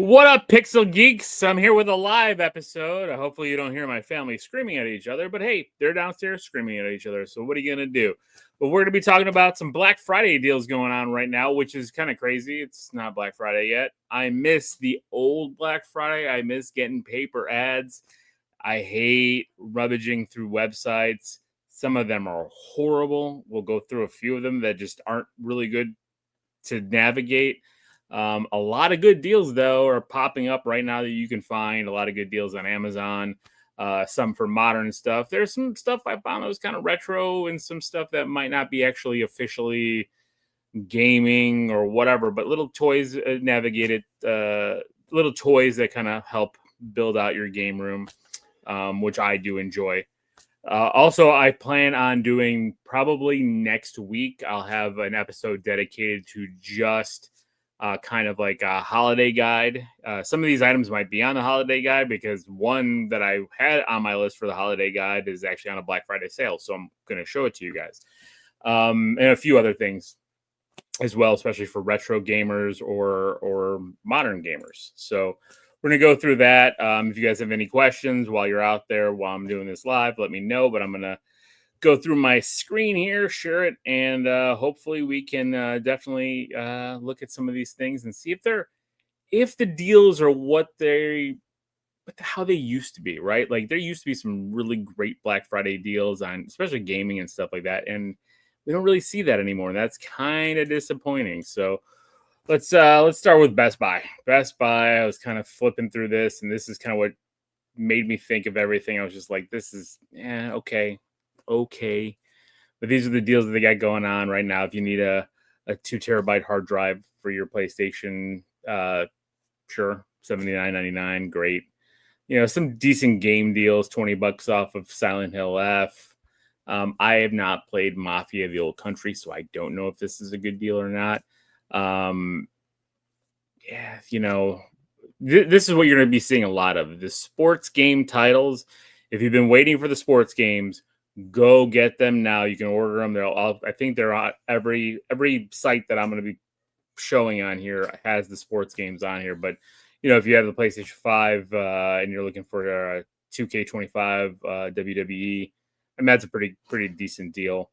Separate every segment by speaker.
Speaker 1: What up, Pixel Geeks? I'm here with a live episode. Hopefully, you don't hear my family screaming at each other, but hey, they're downstairs screaming at each other. So, what are you going to do? Well, we're going to be talking about some Black Friday deals going on right now, which is kind of crazy. It's not Black Friday yet. I miss the old Black Friday. I miss getting paper ads. I hate rummaging through websites. Some of them are horrible. We'll go through a few of them that just aren't really good to navigate. A lot of good deals, though, are popping up right now that you can find. A lot of good deals on Amazon, some for modern stuff. There's some stuff I found that was kind of retro and some stuff that might not be actually officially gaming or whatever, but little toys navigated, little toys that kind of help build out your game room, which I do enjoy. Also, I plan on doing probably next week. I'll have an episode dedicated to just kind of like a holiday guide. Some of these items might be on the holiday guide because one that I had on my list for the holiday guide is actually on a Black Friday sale. So I'm going to show it to you guys. And a few other things as well, especially for retro gamers or modern gamers. So we're going to go through that. If you guys have any questions while you're out there, while I'm doing this live, let me know. But I'm going to go through my screen here, share it, and hopefully we can definitely look at some of these things and see if the deals are how they used to be, right? Like there used to be some really great Black Friday deals on especially gaming and stuff like that. And we don't really see that anymore. And that's kind of disappointing. So let's start with Best Buy. Best Buy, I was kind of flipping through this, and this is kind of what made me think of everything. I was just like, this is okay. But these are the deals that they got going on right now. If you need a 2 terabyte hard drive for your PlayStation, sure, $79.99, great. Some decent game deals, $20 off of Silent Hill F. I have not played Mafia: The Old Country, so I don't know if this is a good deal or not. This is what you're going to be seeing a lot of, the sports game titles. If you've been waiting for the sports games, go get them now. You can order them. I think they're on every site that I'm going to be showing on here has the sports games on here. But if you have the PlayStation 5 and you're looking for a 2K25 WWE, I mean that's a pretty decent deal.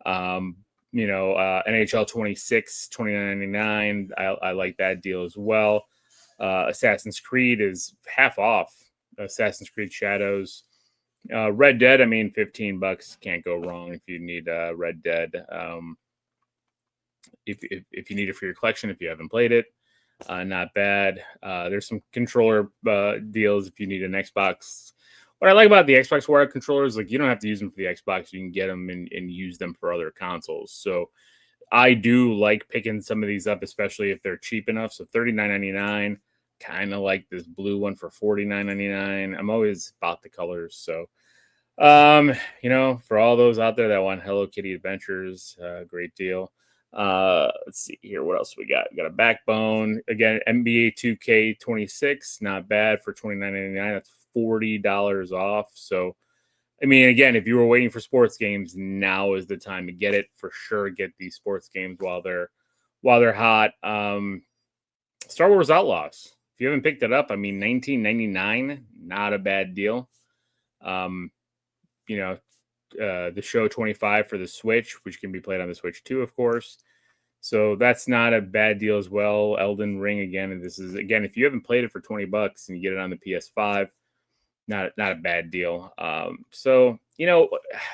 Speaker 1: NHL 26, $29.99. I like that deal as well. Assassin's Creed is half off. Assassin's Creed Shadows. Red Dead, I mean, $15 can't go wrong if you need Red Dead. If you need it for your collection, if you haven't played it, not bad. There's some controller deals if you need an Xbox. What I like about the Xbox wired controllers, like you don't have to use them for the Xbox. You can get them and use them for other consoles. So I do like picking some of these up, especially if they're cheap enough. So $39.99. Kind of like this blue one for $49.99. I'm always about the colors. So, for all those out there that want Hello Kitty Adventures, great deal. Let's see here. What else we got? We got a Backbone. Again, NBA 2K26. Not bad for $29.99. That's $40 off. So, I mean, again, if you were waiting for sports games, now is the time to get it. For sure, get these sports games while they're hot. Star Wars Outlaws. If you haven't picked it up, I mean, $19.99, not a bad deal. The show 25 for the Switch, which can be played on the Switch too, of course. So that's not a bad deal as well. Elden Ring again, and this is again, if you haven't played it for $20 and you get it on the PS5, not a bad deal.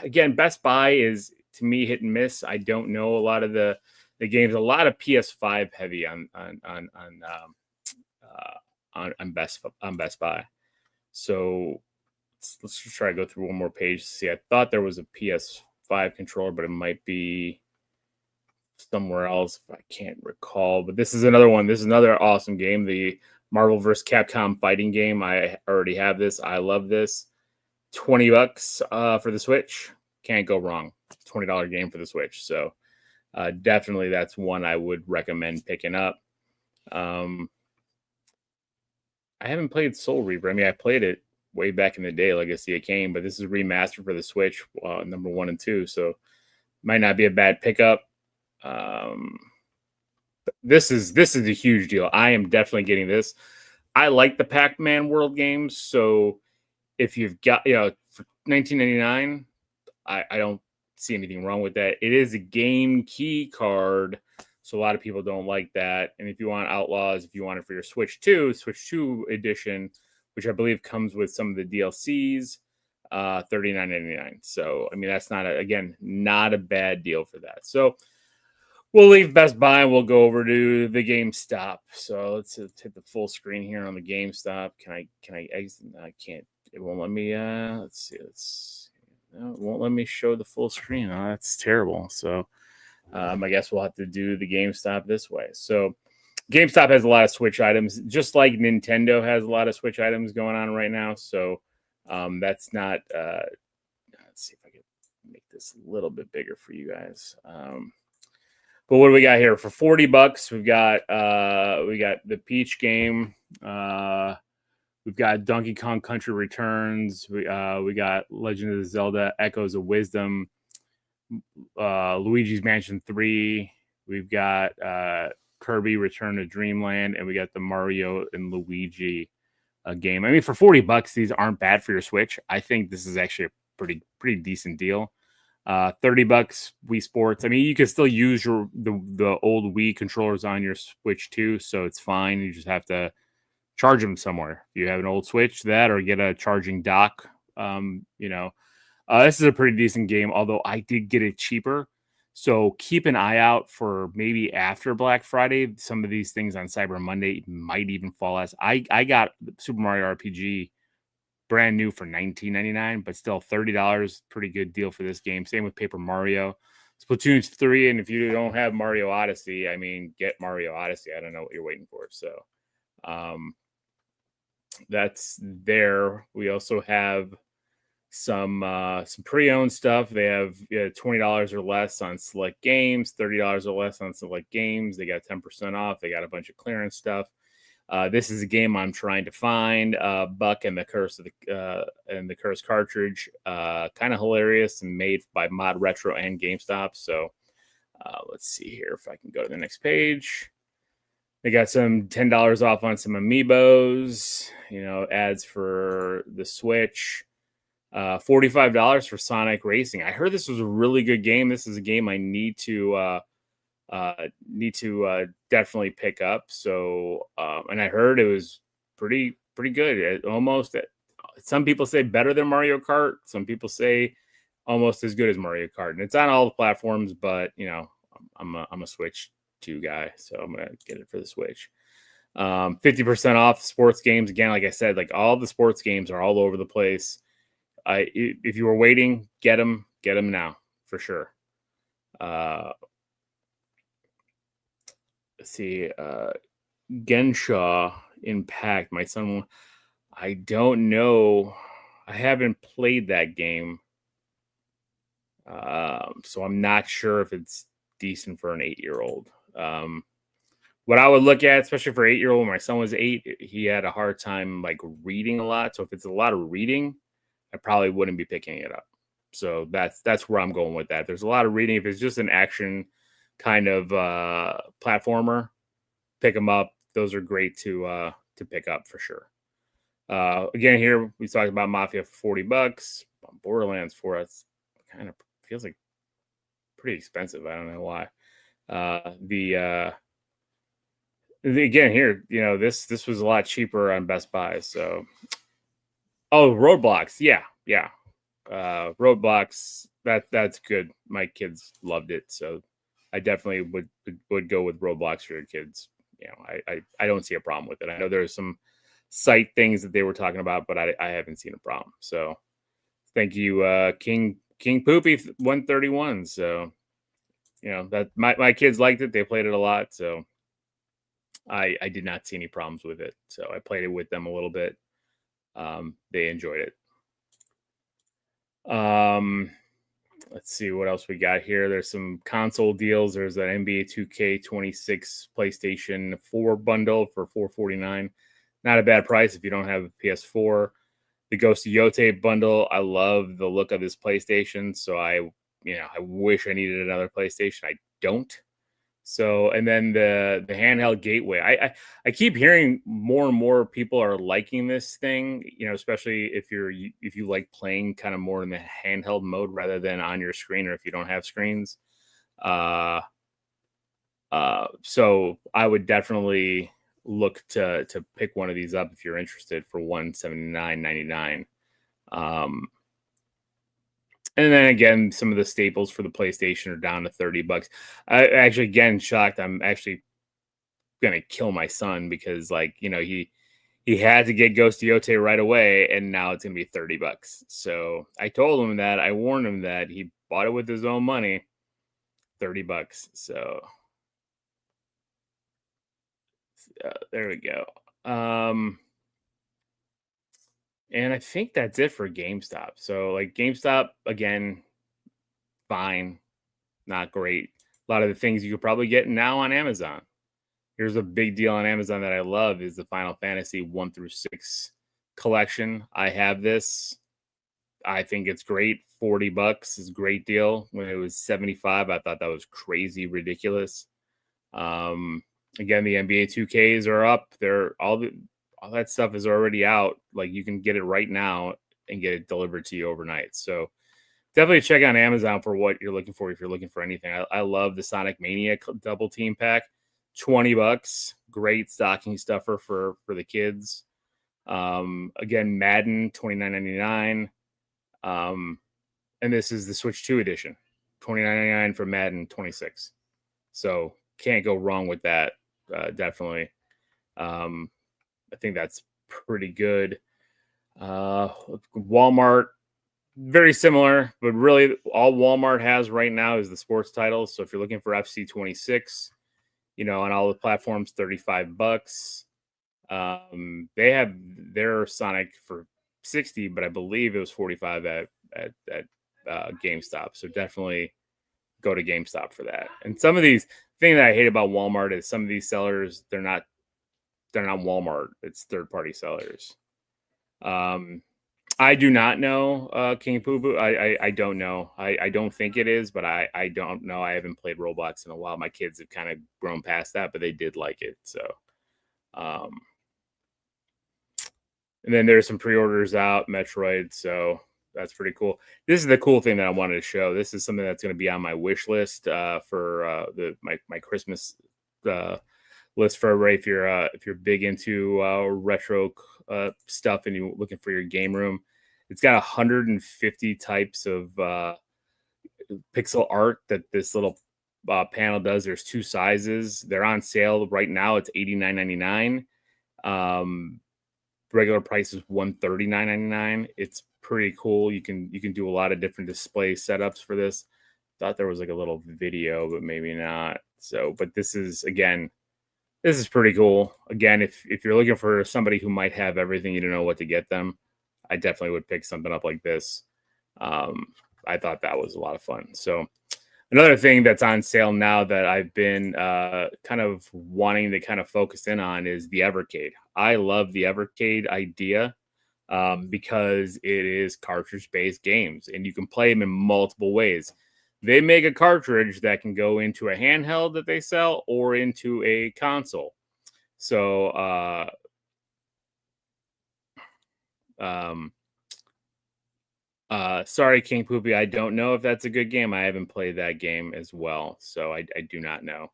Speaker 1: Again, Best Buy is to me hit and miss. I don't know a lot of the games. A lot of PS5 heavy on Best Buy. So let's just try to go through one more page to see. I thought there was a PS5 controller, but it might be somewhere else. I can't recall. But this is another one. This is another awesome game. The Marvel vs. Capcom fighting game. I already have this. I love this. $20 for the Switch. Can't go wrong. $20 game for the Switch. So definitely that's one I would recommend picking up. I haven't played Soul Reaper. I mean, I played it way back in the day, Legacy of Kain, but this is remastered for the Switch, number 1 and 2. So might not be a bad pickup. This is a huge deal. I am definitely getting this. I like the Pac-Man World games, so if you've got, for 19.99, I don't see anything wrong with that. It is a game key card, so a lot of people don't like that. And if you want Outlaws, if you want it for your Switch 2 edition, which I believe comes with some of the DLCs, $39.99. So I mean, that's not a bad deal for that. So we'll leave Best Buy and we'll go over to the GameStop. So let's hit the full screen here on the GameStop. Can I exit? No, I can't. It won't let me. Let's see. No, it won't let me show the full screen. Oh, that's terrible. So I guess we'll have to do the GameStop this way. So GameStop has a lot of Switch items, just like Nintendo has a lot of Switch items going on right now. So that's not. Let's see if I can make this a little bit bigger for you guys. But what do we got here for $40? We've got the Peach game. We've got Donkey Kong Country Returns. We got Legend of Zelda: Echoes of Wisdom. Luigi's Mansion 3. We've got Kirby Return to Dreamland, and we got the Mario and Luigi game. I mean, for $40, these aren't bad for your Switch. I think this is actually a pretty decent deal. $30 Wii Sports. I mean, you can still use the old Wii controllers on your Switch too, so it's fine. You just have to charge them somewhere. If you have an old Switch, that, or get a charging dock. This is a pretty decent game, although I did get it cheaper. So keep an eye out for maybe after Black Friday. Some of these things on Cyber Monday might even fall as. I got Super Mario RPG brand new for $19.99, but still $30. Pretty good deal for this game. Same with Paper Mario. Splatoon 3, and if you don't have Mario Odyssey, I mean, get Mario Odyssey. I don't know what you're waiting for. So that's there. We also have some pre-owned stuff. They have $20 or less on select games, $30 or less on select games. They got 10% off. They got a bunch of clearance stuff. This is a game I'm trying to find. Buck and the Curse of the Curse cartridge. Kind of hilarious and made by Mod Retro and GameStop. So let's see here if I can go to the next page. They got some $10 off on some amiibos. Ads for the Switch. $45 for Sonic Racing. I heard this was a really good game. This is a game I need to definitely pick up. So, and I heard it was pretty good. Some people say better than Mario Kart. Some people say almost as good as Mario Kart. And it's on all the platforms, but I'm a Switch 2 guy, so I'm gonna get it for the Switch. 50% off sports games. Again, like I said, like all the sports games are all over the place. If you were waiting, get them now for sure. Let's see, Genshaw Impact. My son, I don't know. I haven't played that game, so I'm not sure if it's decent for an 8-year-old. What I would look at, especially for 8-year-old, when my son was 8, he had a hard time like reading a lot. So if it's a lot of reading, I probably wouldn't be picking it up. So that's where I'm going with that. There's a lot of reading. If it's just an action kind of platformer, pick them up. Those are great to pick up for sure. Again, here we talked about Mafia for $40. Borderlands 4, it's kind of feels like pretty expensive. I don't know why. Again here, this was a lot cheaper on Best Buy. So, Roadblocks, yeah. Roadblocks, that's good. My kids loved it, so I definitely would go with Roblox for your kids. I don't see a problem with it. I know there's some site things that they were talking about, but I haven't seen a problem. So thank you, King Poopy 131. So that my kids liked it. They played it a lot, so I did not see any problems with it. So I played it with them a little bit. They enjoyed it. Let's see what else we got here. There's some console deals. There's an NBA 2K26 PlayStation 4 bundle for $449. Not a bad price if you don't have a PS4. The Ghost of Yote bundle. I love the look of this PlayStation. So I wish I needed another PlayStation. I don't. So, and then the handheld gateway. I keep hearing more and more people are liking this thing. Especially if you like playing kind of more in the handheld mode rather than on your screen, or if you don't have screens. Uh, so I would definitely look to pick one of these up if you're interested for $179.99. And then again, some of the staples for the PlayStation are down to $30. I actually, again, shocked. I'm actually gonna kill my son because, like, he had to get Ghost Yote right away, and now it's gonna be $30. So I told him that. I warned him that he bought it with his own money, $30. So there we go. And I think that's it for GameStop. So, like, GameStop again, fine, not great. A lot of the things you could probably get now on Amazon. Here's a big deal on Amazon that I love is the Final Fantasy 1 through 6 collection. I have this. I think it's great. $40 is a great deal. When it was 75, I thought that was crazy ridiculous. Again, the NBA 2Ks are up. They're all that stuff is already out. Like, you can get it right now and get it delivered to you overnight. So definitely check on Amazon for what you're looking for if you're looking for anything. I love the Sonic Mania double team pack. $20, great stocking stuffer for the kids. Again, Madden, $29.99. And this is the Switch 2 edition, $29.99 for Madden 26. So can't go wrong with that. Definitely. I think that's pretty good. Walmart, very similar, but really all Walmart has right now is the sports titles. So if you're looking for FC 26, on all the platforms, $35. They have their Sonic for 60, but I believe it was 45 at GameStop. So definitely go to GameStop for that. And some of these thing that I hate about Walmart is some of these sellers, they're not Walmart. It's third-party sellers. I do not know King Poo Poo. I don't know. I don't think it is, but I don't know. I haven't played Roblox in a while. My kids have kind of grown past that, but they did like it. So, and then there's some pre-orders out, Metroid. So that's pretty cool. This is the cool thing that I wanted to show. This is something that's going to be on my wish list for my Christmas list for everybody. If you're big into retro stuff and you're looking for your game room, it's got 150 types of pixel art that this little panel does. There's 2 sizes. They're on sale right now. It's $89.99. Regular price is $139.99. It's pretty cool. You can do a lot of different display setups for this. Thought there was like a little video, but maybe not. So, but this is pretty cool. Again, if you're looking for somebody who might have everything, you don't know what to get them, I definitely would pick something up like this. I thought that was a lot of fun. So another thing that's on sale now that I've been kind of wanting to kind of focus in on is the Evercade. I love the Evercade idea because it is cartridge-based games, and you can play them in multiple ways. They make a cartridge that can go into a handheld that they sell or into a console. So, sorry, King Poopy, I don't know if that's a good game. I haven't played that game as well, so I do not know.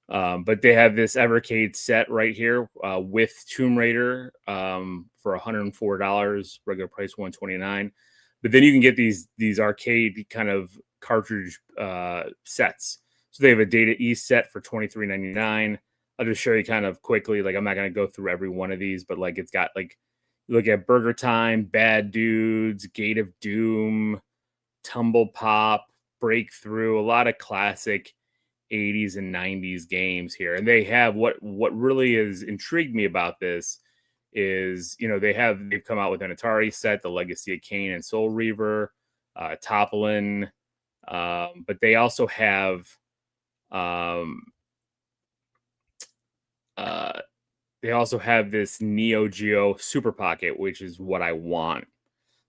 Speaker 1: But they have this Evercade set right here with Tomb Raider for $104, regular price $129. But then you can get these arcade kind of cartridge sets. So they have a Data East set for $23.99. I'll just show you kind of quickly. Like, I'm not going to go through every one of these, but like it's got like, look at Burger Time, Bad Dudes, Gate of Doom, Tumble Pop, Breakthrough, a lot of classic 80s and 90s games here. And they have what really has intrigued me about this is, they've come out with an Atari set, the Legacy of Kain and Soul Reaver, Topolin, but they also have this Neo Geo Super Pocket, which is what I want.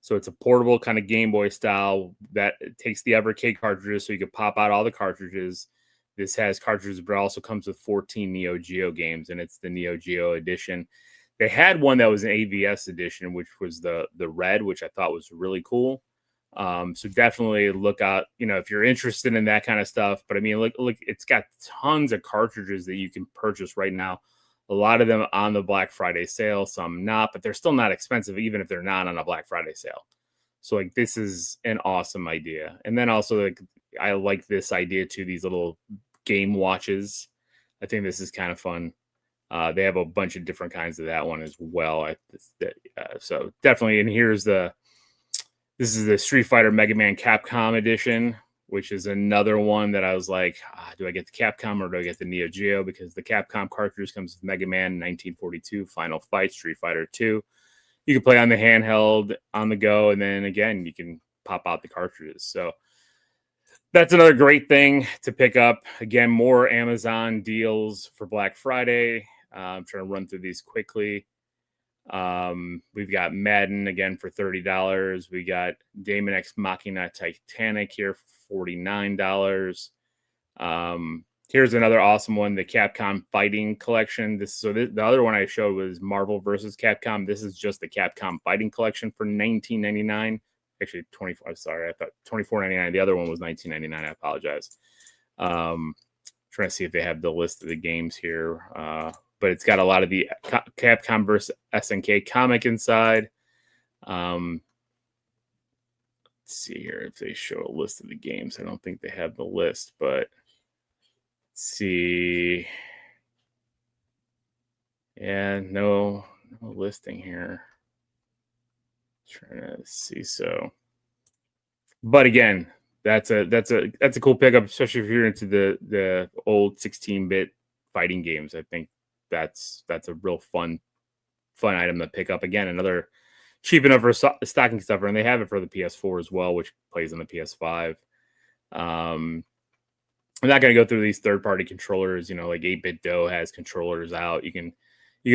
Speaker 1: So it's a portable kind of Game Boy style that takes the Evercade cartridges, so you can pop out all the cartridges. This has cartridges, but it also comes with 14 Neo Geo games, and it's the Neo Geo edition. They had one that was an AVS edition, which was the red, which I thought was really cool. So definitely look out, if you're interested in that kind of stuff. But I mean, look, it's got tons of cartridges that you can purchase right now. A lot of them on the Black Friday sale, some not, but they're still not expensive, even if they're not on a Black Friday sale. So like, this is an awesome idea. And then also, like, I like this idea too, these little game watches. I think this is kind of fun. They have a bunch of different kinds of that one as well. So definitely, and this is the Street Fighter Mega Man Capcom edition, which is another one that I was like, do I get the Capcom or do I get the Neo Geo? Because the Capcom cartridge comes with Mega Man 1942, Final Fight, Street Fighter 2. You can play on the handheld, on the go, and then again, you can pop out the cartridges. So that's another great thing to pick up. Again, more Amazon deals for Black Friday. I'm trying to run through these quickly. We've got Madden again for $30. We got Daemon X Machina Titanic here for $49. Here's another awesome one, the Capcom Fighting Collection. The other one I showed was Marvel versus Capcom. This is just the Capcom Fighting Collection for $19.99. Actually, I'm sorry, I thought $24.99. The other one was $19.99. I apologize. Trying to see if they have the list of the games here. But it's got a lot of the Capcom versus SNK comic inside. Let's see here if they show a list of the games. I don't think they have the list, but let's see. Yeah, no listing here. Trying to see. So, but again, that's a cool pickup, especially if you're into the old 16-bit fighting games. I think that's a real fun item to pick up. Again, another cheap enough for stocking stuffer, and they have it for the PS4 as well, which plays on the PS5. I'm not going to go through these third-party controllers. Like 8-Bit Dough has controllers out. You can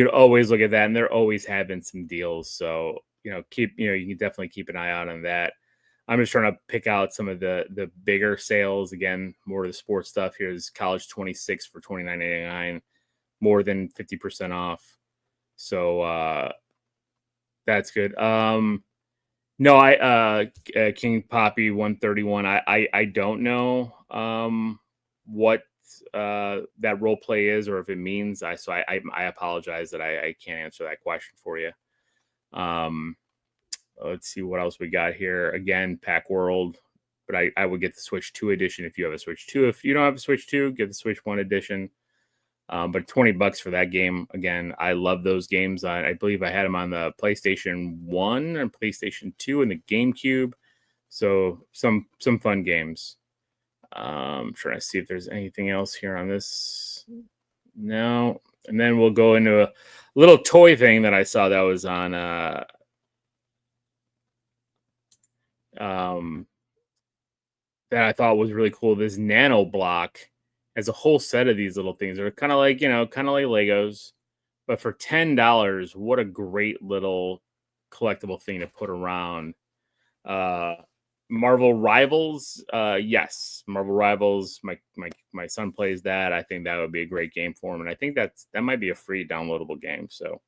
Speaker 1: always look at that, and they're always having some deals. So you can definitely keep an eye out on that. I'm just trying to pick out some of the bigger sales. Again, more of the sports stuff. Here's College 26 for $29.99, more than 50% off. So that's good. No, King Poppy 131. I don't know what that role play is or if it means. I apologize that I can't answer that question for you. Let's see what else we got here. Again, Pack World, but I would get the Switch 2 edition if you have a Switch 2. If you don't have a Switch 2, get the Switch 1 edition. But $20 for that game. Again, I love those games. I believe I had them on the PlayStation 1 and PlayStation 2 and the GameCube. So some fun games. I'm trying to see if there's anything else here on this. No. And then we'll go into a little toy thing that I saw that was on that I thought was really cool. This Nano Block has a whole set of these little things. They're kind of like Legos, but for $10, what a great little collectible thing to put around. Marvel Rivals, yes, Marvel Rivals. My son plays that. I think that would be a great game for him, and I think that might be a free downloadable game. So,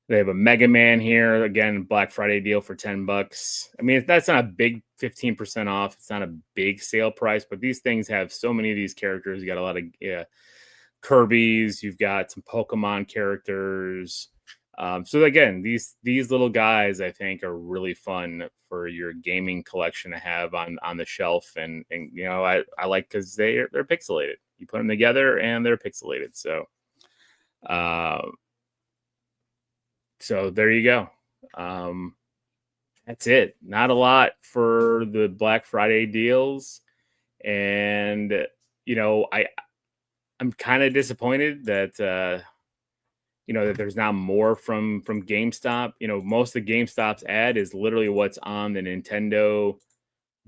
Speaker 1: they have a Mega Man here. Again, Black Friday deal for $10. I mean, that's not a big 15% off. It's not a big sale price, but these things have so many of these characters. You got a lot of Kirby's. You've got some Pokemon characters. So again, these little guys, I think, are really fun for your gaming collection to have on the shelf. And I like because they're pixelated. You put them together and they're pixelated. So there you go. That's it. Not a lot for the Black Friday deals. And, I'm kind of disappointed that, that there's not more from GameStop. Most of the GameStop's ad is literally what's on the Nintendo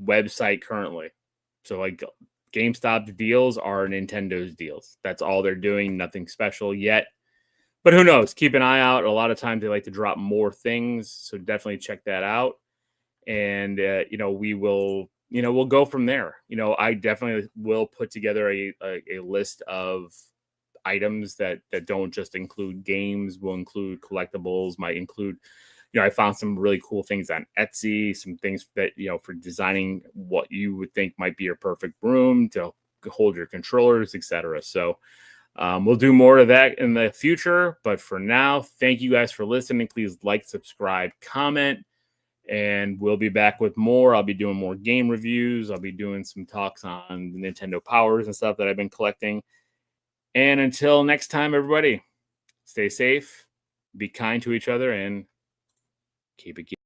Speaker 1: website currently. So like GameStop deals are Nintendo's deals. That's all they're doing. Nothing special yet. But who knows? Keep an eye out. A lot of times they like to drop more things. So definitely check that out. And, we will we'll go from there. I definitely will put together a list of items that don't just include games, will include collectibles, might include, I found some really cool things on Etsy, some things that, for designing what you would think might be your perfect room to hold your controllers, etc. So we'll do more of that in the future. But for now, thank you guys for listening. Please like, subscribe, comment, and we'll be back with more. I'll be doing more game reviews. I'll be doing some talks on Nintendo Powers and stuff that I've been collecting. And until next time, everybody, stay safe, be kind to each other, and keep it geeky.